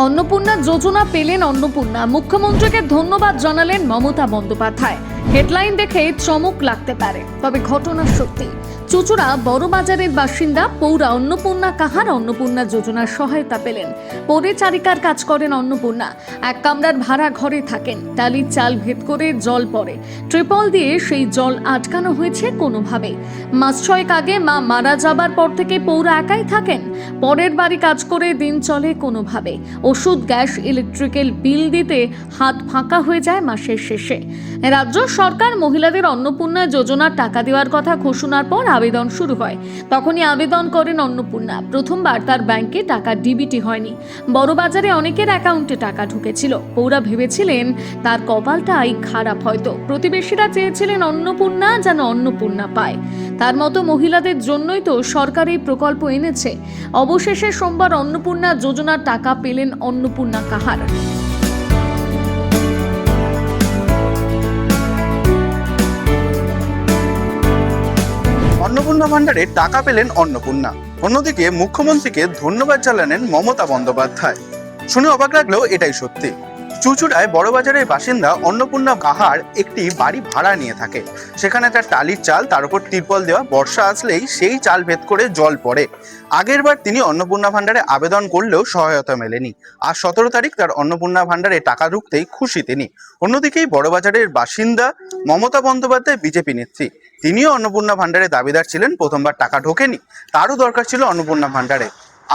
অন্নপূর্ণা যোজনা পেলেন অন্নপূর্ণা, মুখ্যমন্ত্রীকে ধন্যবাদ জানালেন মমতা বন্দ্যোপাধ্যায়। হেডলাইন দেখে চমক লাগতে পারে, তবে ঘটনা সত্যি। চুচুড়া বড়বাজারের বাসিন্দা পৌরা অন্নপূর্ণা কাহার অন্নপূর্ণা যোজনার সহায়তা পেলেন। পরিচারিকার কাজ করেন অন্নপূর্ণা। এক কামরার ভাড়া ঘরে থাকেন। টালির চাল ভেদ করে জল পড়ে, ট্রিপল দিয়ে সেই জল আটকানো হয়েছে কোনোভাবে। মাস 6 আগে মা মারা যাবার পর থেকে পৌরা একাই থাকেন। পরের বাড়ি কাজ করে দিন চলে কোনোভাবে। ওষুধ, গ্যাস, ইলেকট্রিক্যাল বিল দিতে হাত ফাঁকা হয়ে যায় মাসের শেষে। রাজ্য সরকার মহিলাদের অন্নপূর্ণা যোজনার টাকা দেওয়ার কথা ঘোষণার পর আবেদন শুরু হয়। তখনই আবেদন করেন অন্নপূর্ণা। প্রথমবার তার ব্যাংকে টাকা ডিবিটি হয়নি। বড়বাজারে অনেকের অ্যাকাউন্টে টাকা ঢুকেছিল। পৌরা ভেবেছিলেন তার কপালটাই খারাপ, হয়তো প্রতিবেশীরা চেয়েছিলেন অন্নপূর্ণা যেন অন্নপূর্ণা পায়। তার মতো মহিলাদের জন্যই তো সরকার এই প্রকল্প এনেছে। অবশেষে সোমবার অন্নপূর্ণা যোজনার টাকা পেলেন অন্নপূর্ণা কাহার। অন্নপূর্ণা ভান্ডারে টাকা পেলেন অন্নপূর্ণা। অন্যদিকে মুখ্যমন্ত্রীকে ধন্যবাদ জানালেন মমতা বন্দ্যোপাধ্যায়। শুনে অবাক লাগলেও এটাই সত্যি। চুচুড়ায় বড়বাজারের বাসিন্দা অন্নপূর্ণা কাহার একটি বাড়ি ভাড়া নিয়ে থাকে। সেখানে একটা টালির চাল, তার উপর তিরপল দেওয়া। বর্ষা আসলেই সেই চাল ভেদ করে জল পড়ে। আগের বার তিনি অন্নপূর্ণা ভান্ডারে আবেদন করলেও সহায়তা মেলেনি। আর 17 তারিখ তার অন্নপূর্ণা ভান্ডারে টাকা ঢুকতেই খুশি তিনি। অন্যদিকেই বড়বাজারের বাসিন্দা মমতা বন্দ্যোপাধ্যায় বিজেপি নেত্রী, তিনিও অন্নপূর্ণা ভান্ডারে দাবিদার ছিলেন। প্রথমবার টাকা ঢোকেনি, তারও দরকার ছিল অন্নপূর্ণা ভান্ডারে।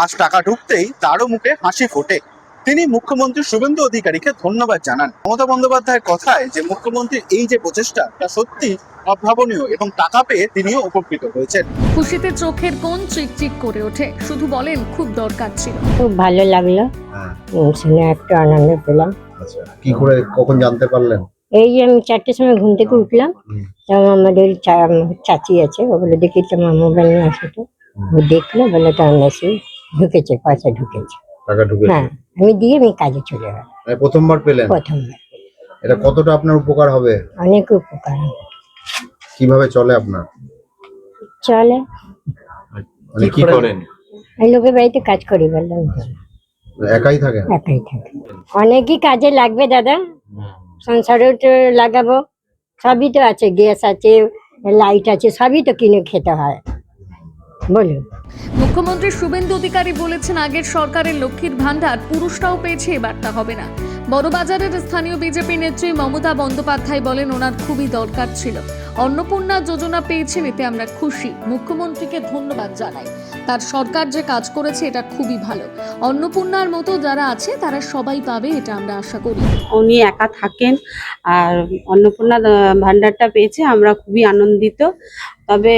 আজ টাকা ঢুকতেই তারও মুখে হাসি ফোটে। তিনি মুখ্যমন্ত্রী শুভেন্দু অধিকারীকে ধন্যবাদ জানান। মমতা বন্দ্যোপাধ্যায়ের কথায় যে মুখ্যমন্ত্রীর এই যে প্রচেষ্টা, তা সত্যি অভাবনীয় এবং টাকা পেয়ে তিনিও উপকৃত হয়েছেন। খুশিতে চোখের কোণ চিকচিক করে ওঠে। শুধু বলেন খুব দরকার ছিল। খুব ভালো লাগলো, শুনে একটু আনন্দ পেলাম। আচ্ছা, কি করে কখন জানতে পারলেন? এই যে আমি 4টের সময় ঘুম থেকে উঠলাম, তখন আমাদের চাচি আছে, ও বলে দেখি তোমার মোবাইল নিয়ে আসো তো। ও দেখলো, বলে তো মেসেজ ঢুকেছে, পয়সা ঢুকেছে। টাকা ঢুকেছে? হ্যাঁ, আমি দিয়ে আমি কাজে চলে গেলাম। মানে প্রথমবার পেলেন? প্রথমবার। এটা কতটা আপনার উপকার হবে? অনেক উপকার হবে। কিভাবে চলে আপনার? চলে, মানে কি করেন? আমি লোকের বাড়িতে কাজ করি, বললাম তো। একাই থাকেন? একাই থাকে। অনেকই কাজে লাগবে দাদা, সংসারেও তো লাগাবো। সবই তো আছে, গ্যাস আছে, লাইট আছে, সবই তো কিনে খেতে হয়, বলুন। মুখ্যমন্ত্রী শুভেন্দু অধিকারী বলেছেন, আগের সরকারের লক্ষ্মীর ভান্ডার পুরুষরাও পেয়েছে, এবার তা হবে না। বড়বাজারের স্থানীয় বিজেপি নেত্রী মমতা বন্দ্যোপাধ্যায় বলেন ওনার খুবই দরকার ছিল। অন্নপূর্ণা যোজনা পেয়েছেন, এতে আমরা খুশি। মুখ্যমন্ত্রীকে ধন্যবাদ জানাই। তার সরকার যে কাজ করেছে এটা খুবই ভালো। অন্নপূর্ণার মতো যারা আছে তারা সবাই পাবে, এটা আমরা আশা করি। উনি একা থাকেন, আর অন্নপূর্ণা ভান্ডারটা পেয়েছে, আমরা খুবই আনন্দিত। তবে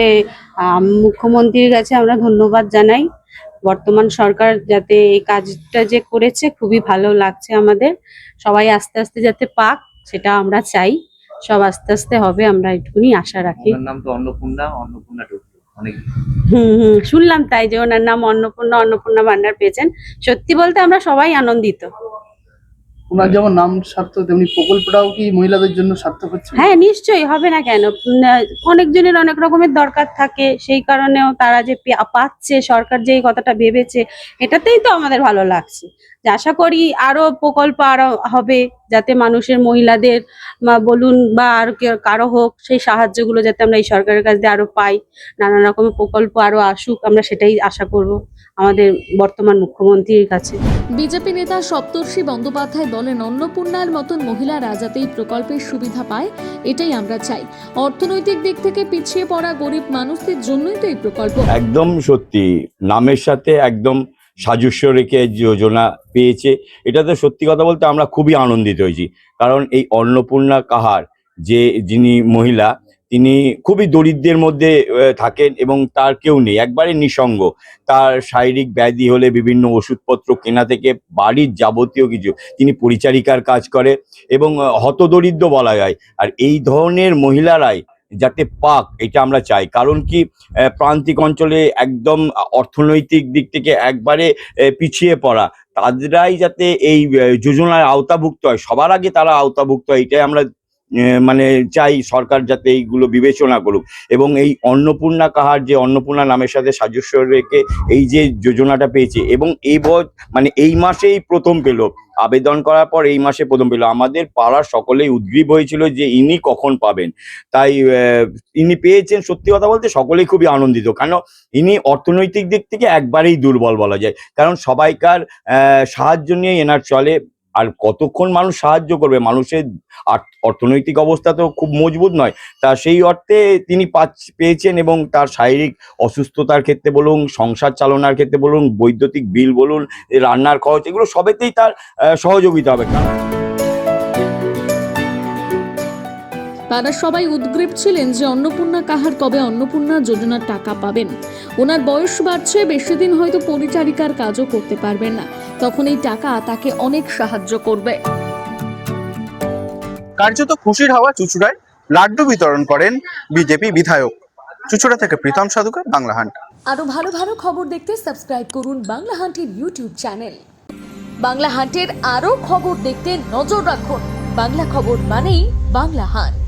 মুখ্যমন্ত্রীর কাছে আমরা ধন্যবাদ জানাই। বর্তমান সরকার যাতে এই কাজটা যে করেছে, খুবই ভালো লাগছে আমাদের। সবাই আস্তে আস্তে যাতে পাক, সেটা আমরা চাই। সব আস্তে আস্তে হবে, আমরা এটুকুনি আশা রাখি। ওনার নাম তো অন্নপূর্ণা, অন্নপূর্ণা ঢুকলো অনেক। শুনলাম তাই, যে ওনার নাম অন্নপূর্ণা, অন্নপূর্ণা ভান্ডার পেয়েছেন। সত্যি বলতে আমরা সবাই আনন্দিত। ওনার যেমন নাম সার্থক, তেমনি প্রকল্পটাও কি মহিলাদের জন্য সার্থক হচ্ছে? হ্যাঁ, নিশ্চয়ই, হবে না কেন? অনেকজনের অনেক রকমের দরকার থাকে, সেই কারণেও তারা যে পাচ্ছে, সরকার যে এই কথাটা ভেবেছে, এটাতেই তো আমাদের ভালো লাগছে। যে আশা করি আরো প্রকল্প আরো হবে, যাতে মানুষের, মহিলাদের বলুন বা আর কারো হোক, সেই সাহায্যগুলো যাতে আমরা এই সরকারের কাছ দিয়ে আরো পাই। নানা রকমের প্রকল্প আরো আসুক, আমরা সেটাই আশা করব আমাদের বর্তমান মুখ্যমন্ত্রীর কাছে। বিজেপি নেতা সপ্তর্ষি বন্দ্যোপাধ্যায় বলেন, অন্নপূর্ণার মতন মহিলারা যাতে এই প্রকল্পের সুবিধা পায়, এটাই আমরা চাই। অর্থনৈতিক দিক থেকে পিছিয়ে পড়া গরিব মানুষদের জন্যই তো এই প্রকল্প। একদম সত্যি, নামের সাথে একদম সাজস্য রেখে যোজনা পেয়েছে। এটাতে সত্যি কথা বলতে আমরা খুবই আনন্দিত হয়েছি। কারণ এই অন্নপূর্ণা কাহার যিনি মহিলা, তিনি খুবই দরিদ্রের মধ্যে থাকেন এবং তার কেউ নেই, একবারে নিঃসঙ্গ। তার শারীরিক ব্যাধি হলে বিভিন্ন ওষুধপত্র কেনা থেকে বাড়ির যাবতীয় কিছু, তিনি পরিচারিকার কাজ করে এবং হতদরিদ্র বলা যায়। আর এই ধরনের মহিলারাই যাতে পাক, এটা আমরা চাই। কারণ কি, প্রান্তিক অঞ্চলে একদম অর্থনৈতিক দিক থেকে একবারে পিছিয়ে পড়া, তাদেরাই যাতে এই যোজনার আওতাভুক্ত হয়, সবার আগে তারা আওতাভুক্ত হয়, এটাই আমরা মানে চাই সরকার যাতে এইগুলো বিবেচনা করুক এবং এই অন্নপূর্ণা কাহার যে অন্নপূর্ণা নামের সাথে সাদৃশ্য রেখে এই যে যোজনাটা পেয়েছে এবং মানে এই মাসেই প্রথম পেলো, আবেদন করার পর এই মাসে প্রথম পেলো। আমাদের পাড়ার সকলেই উদ্গ্রীব হয়েছিল যে ইনি কখন পাবেন, তাই ইনি পেয়েছেন। সত্যি কথা বলতে সকলেই খুবই আনন্দিত, কারণ ইনি অর্থনৈতিক দিক থেকে একবারেই দুর্বল বলা যায়, কারণ সবাইকার সাহায্য নিয়ে এনার চলে। আর কতক্ষণ মানুষ সাহায্য করবে, মানুষের অর্থনৈতিক অবস্থা তো খুব মজবুত নয়, তা সেই অর্থে তিনি পেয়েছেন এবং তার শারীরিক অসুস্থতার ক্ষেত্রে বলুন, সংসার চালনার ক্ষেত্রে বলুন, বৈদ্যুতিক বিল বলুন, রান্নার খরচ, এগুলো সবেতেই তার সহযোগিতা হবে। তারা সবাই উদ্গ্রীব ছিলেন যে অন্নপূর্ণা কাহার কবে অন্নপূর্ণা যোজনার টাকা পাবেন। ওনার বয়স বাড়ছে, বেশি দিন হয়তো পরিচারিকার কাজও করতে পারবেন না, তখন এই টাকা তাকে অনেক সাহায্য করবে। কার্যত খুশির হাওয়া চুঁচুড়ায় লাড্ডু বিতরণ করেন বিজেপি বিধায়ক। চুঁচুড়া থেকে প্রীতম সাধুকার, বাংলা হান্ট। আরো ভালো ভালো খবর দেখতে সাবস্ক্রাইব করুন বাংলা হান্টের ইউটিউব চ্যানেল। বাংলা হান্টের আরো খবর দেখতে নজর রাখুন। বাংলা খবর মানেই বাংলা হান্ট।